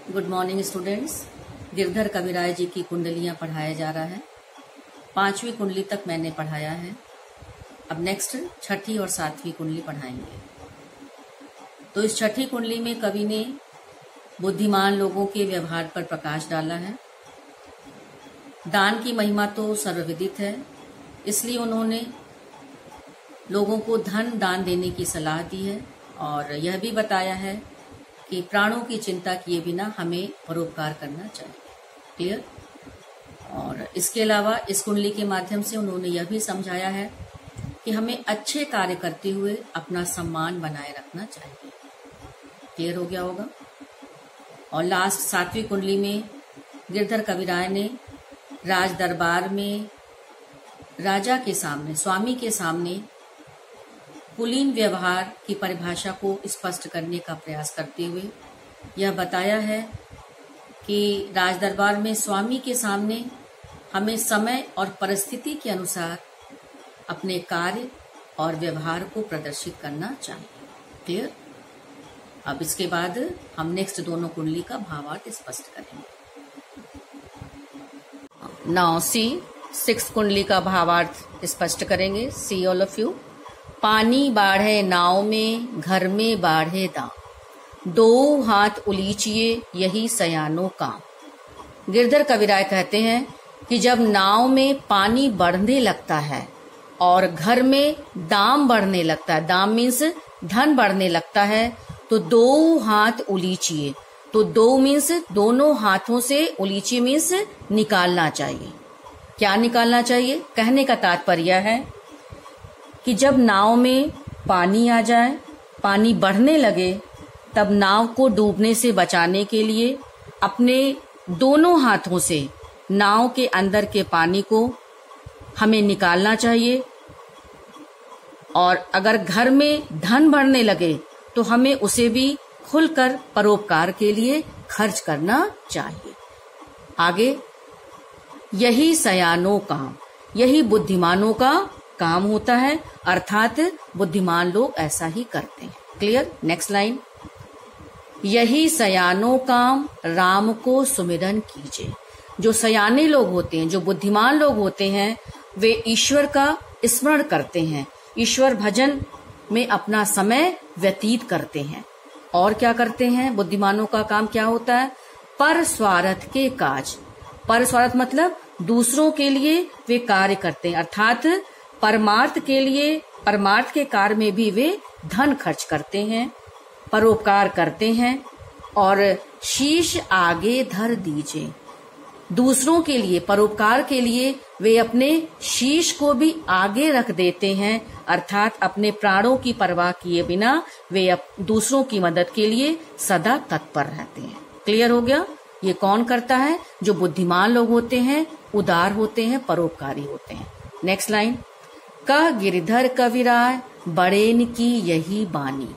Good morning students. Girdhar Kavirai ji की कुंडलियां पढ़ाया जा रहा है। 5वीं कुंडली तक मैंने पढ़ाया है। अब नेक्स्ट 6ठी और 7वीं कुंडली पढ़ाएंगे। तो इस 6ठी कुंडली में कवि ने बुद्धिमान लोगों के व्यवहार पर प्रकाश डाला है। दान की महिमा तो सर्वविदित है, इसलिए उन्होंने लोगों को धन दान देने की सलाह दी है और यह भी बताया है कि प्राणों की चिंता किए बिना हमें परोपकार करना चाहिए। क्लियर। और इसके अलावा इस कुंडली के माध्यम से उन्होंने यह भी समझाया है कि हमें अच्छे कार्य करते हुए अपना सम्मान बनाए रखना चाहिए। क्लियर हो गया होगा। और लास्ट 7वीं कुंडली में गिरधर कविराय ने राज दरबार में राजा के सामने, स्वामी के सामने कुलीन व्यवहार की परिभाषा को स्पष्ट करने का प्रयास करते हुए यह बताया है कि राज दरबार में स्वामी के सामने हमें समय और परिस्थिति के अनुसार अपने कार्य और व्यवहार को प्रदर्शित करना चाहिए। क्लियर। अब इसके बाद हम नेक्स्ट दोनों कुंडली का भावार्थ स्पष्ट करेंगे। नाउ सी 6 कुंडली का भावार्थ स्पष्ट करेंगे। See all of you. पानी बाढ़े नाव में, घर में बाढ़े दाम, दो हाथ उलीचिए यही सयानों काम। गिरधर कविराय कहते हैं कि जब नाव में पानी बढ़ने लगता है और घर में दाम बढ़ने लगता है, दाम मीन्स धन बढ़ने लगता है, तो दो हाथ उलीचिए। तो दो मीन्स दोनों हाथों से, उलीचिए मीन्स निकालना चाहिए। क्या निकालना चाहिए? कहने का तात्पर्य है कि जब नाव में पानी आ जाए, पानी बढ़ने लगे, तब नाव को डूबने से बचाने के लिए अपने दोनों हाथों से नाव के अंदर के पानी को हमें निकालना चाहिए। और अगर घर में धन बढ़ने लगे तो हमें उसे भी खुलकर परोपकार के लिए खर्च करना चाहिए। आगे, यही सयानों काम, यही बुद्धिमानों का काम होता है, अर्थात बुद्धिमान लोग ऐसा ही करते हैं। क्लियर। Next line. यही सयानों काम राम को सुमिरन कीजिए। जो सयाने लोग होते हैं, जो बुद्धिमान लोग होते हैं, वे ईश्वर का स्मरण करते हैं, ईश्वर भजन में अपना समय व्यतीत करते हैं। और क्या करते हैं? बुद्धिमानों का काम क्या होता है? पर स्वार्थ के काज। पर स्वार्थ मतलब दूसरों के लिए वे कार्य करते हैं, अर्थात परमार्थ के लिए, परमार्थ के कार्य में भी वे धन खर्च करते हैं, परोपकार करते हैं। और शीश आगे धर दीजिए। दूसरों के लिए, परोपकार के लिए वे अपने शीश को भी आगे रख देते हैं, अर्थात अपने प्राणों की परवाह किए बिना वे दूसरों की मदद के लिए सदा तत्पर रहते हैं। क्लियर हो गया। ये कौन करता है? जो बुद्धिमान लोग होते हैं, उदार होते हैं, परोपकारी होते हैं। Next line. कह गिरधर कविराय बड़ेन की यही बानी।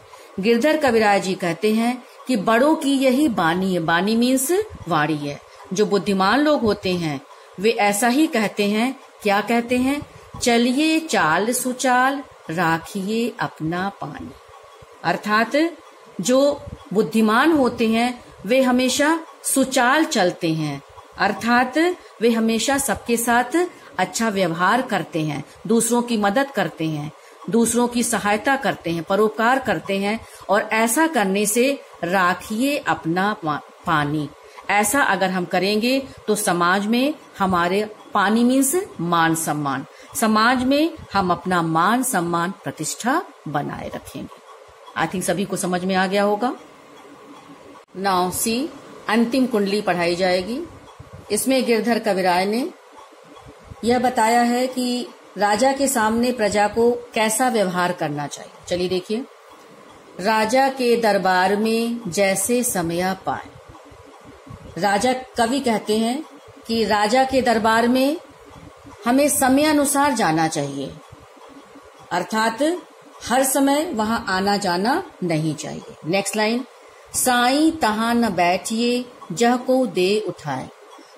गिरधर कविराय जी कहते हैं कि बड़ों की यही बानी है। बानी मीन्स वाणी है। जो बुद्धिमान लोग होते हैं वे ऐसा ही कहते हैं। क्या कहते हैं? चलिए चाल सुचाल, राखिए अपना पानी। अर्थात जो बुद्धिमान होते हैं वे हमेशा सुचाल चलते हैं, अर्थात वे हमेशा सबके साथ अच्छा व्यवहार करते हैं, दूसरों की मदद करते हैं, दूसरों की सहायता करते हैं, परोपकार करते हैं। और ऐसा करने से राखिए अपना पानी। ऐसा अगर हम करेंगे तो समाज में हमारे, पानी मीन्स मान सम्मान, समाज में हम अपना मान सम्मान प्रतिष्ठा बनाए रखेंगे। आई थिंक सभी को समझ में आ गया होगा। नाउ सी अंतिम कुंडली पढ़ाई जाएगी। इसमें गिरधर कविराय ने यह बताया है कि राजा के सामने प्रजा को कैसा व्यवहार करना चाहिए। चलिए देखिए। राजा के दरबार में जैसे समय पाए। राजा, कवि कहते हैं कि राजा के दरबार में हमें समय अनुसार जाना चाहिए, अर्थात हर समय वहां आना जाना नहीं चाहिए। Next line. साई तहां न बैठिए जह को दे उठाए।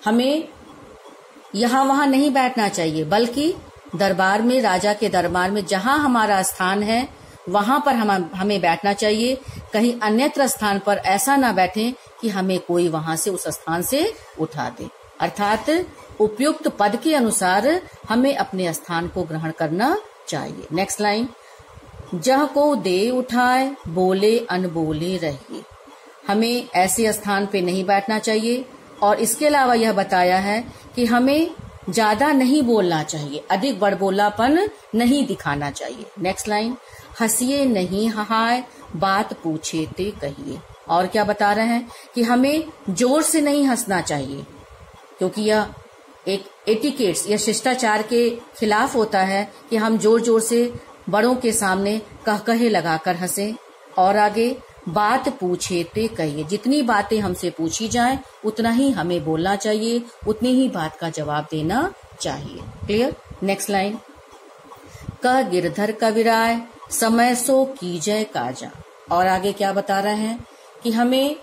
हमें यहाँ वहां नहीं बैठना चाहिए, बल्कि दरबार में, राजा के दरबार में जहां हमारा स्थान है वहां पर हमें बैठना चाहिए। कहीं अन्यत्र स्थान पर ऐसा ना बैठें कि हमें कोई वहां से उस स्थान से उठा दे। अर्थात उपयुक्त पद के अनुसार हमें अपने स्थान को ग्रहण करना चाहिए। नेक्स्ट लाइन, जह को दे उठाए बोले अनबोले रहिए। हमें ऐसे स्थान पे नहीं बैठना चाहिए। और इसके अलावा यह बताया है कि हमें ज्यादा नहीं बोलना चाहिए, अधिक बड़बोलापन नहीं दिखाना चाहिए। नेक्स्ट लाइन, हंसिए नहीं हहाए बात पूछे ते कहिए। और क्या बता रहे हैं कि हमें जोर से नहीं हंसना चाहिए, क्योंकि यह एक एटिकेट्स या शिष्टाचार के खिलाफ होता है कि हम जोर जोर से बड़ों के सामने कहकहे लगाकर हंसे। और आगे, बात पूछे ते कहिए। जितनी बातें हमसे पूछी जाएं उतना ही हमें बोलना चाहिए, उतनी ही बात का जवाब देना चाहिए। क्लियर। नेक्स्ट लाइन, कह गिरधर कविराय समय सो कीजय काजा। और आगे क्या बता रहे हैं कि हमें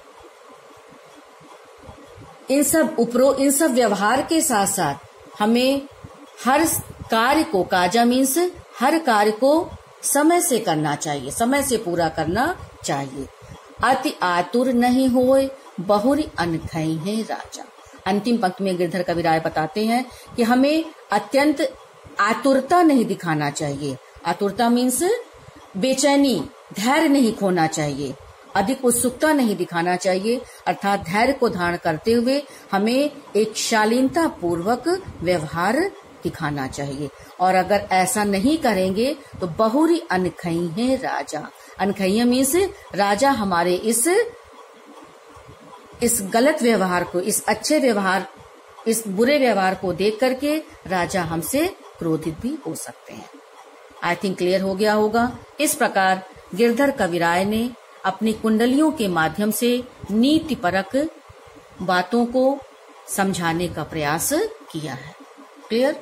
इन सब व्यवहार के साथ साथ हमें हर कार्य को, काजा मीन्स हर कार्य को समय से करना चाहिए, समय से पूरा करना चाहिए। अति आतुर नहीं होए बहुरी अनखई है राजा। अंतिम पंक्ति में गिरधर कविराय बताते हैं कि हमें अत्यंत आतुरता नहीं दिखाना चाहिए। आतुरता मीन्स बेचैनी, धैर्य नहीं खोना चाहिए, अधिक उत्सुकता नहीं दिखाना चाहिए। अर्थात धैर्य को धारण करते हुए हमें एक शालीनता पूर्वक व्यवहार दिखाना चाहिए। और अगर ऐसा नहीं करेंगे तो बहुरी अनखई है राजा। अनखैया मीन्स राजा हमारे इस गलत व्यवहार को, इस अच्छे व्यवहार, इस बुरे व्यवहार को देख करके राजा हमसे क्रोधित भी हो सकते हैं। आई थिंक क्लियर हो गया होगा। इस प्रकार गिरधर कविराय ने अपनी कुंडलियों के माध्यम से नीतिपरक बातों को समझाने का प्रयास किया है। क्लियर।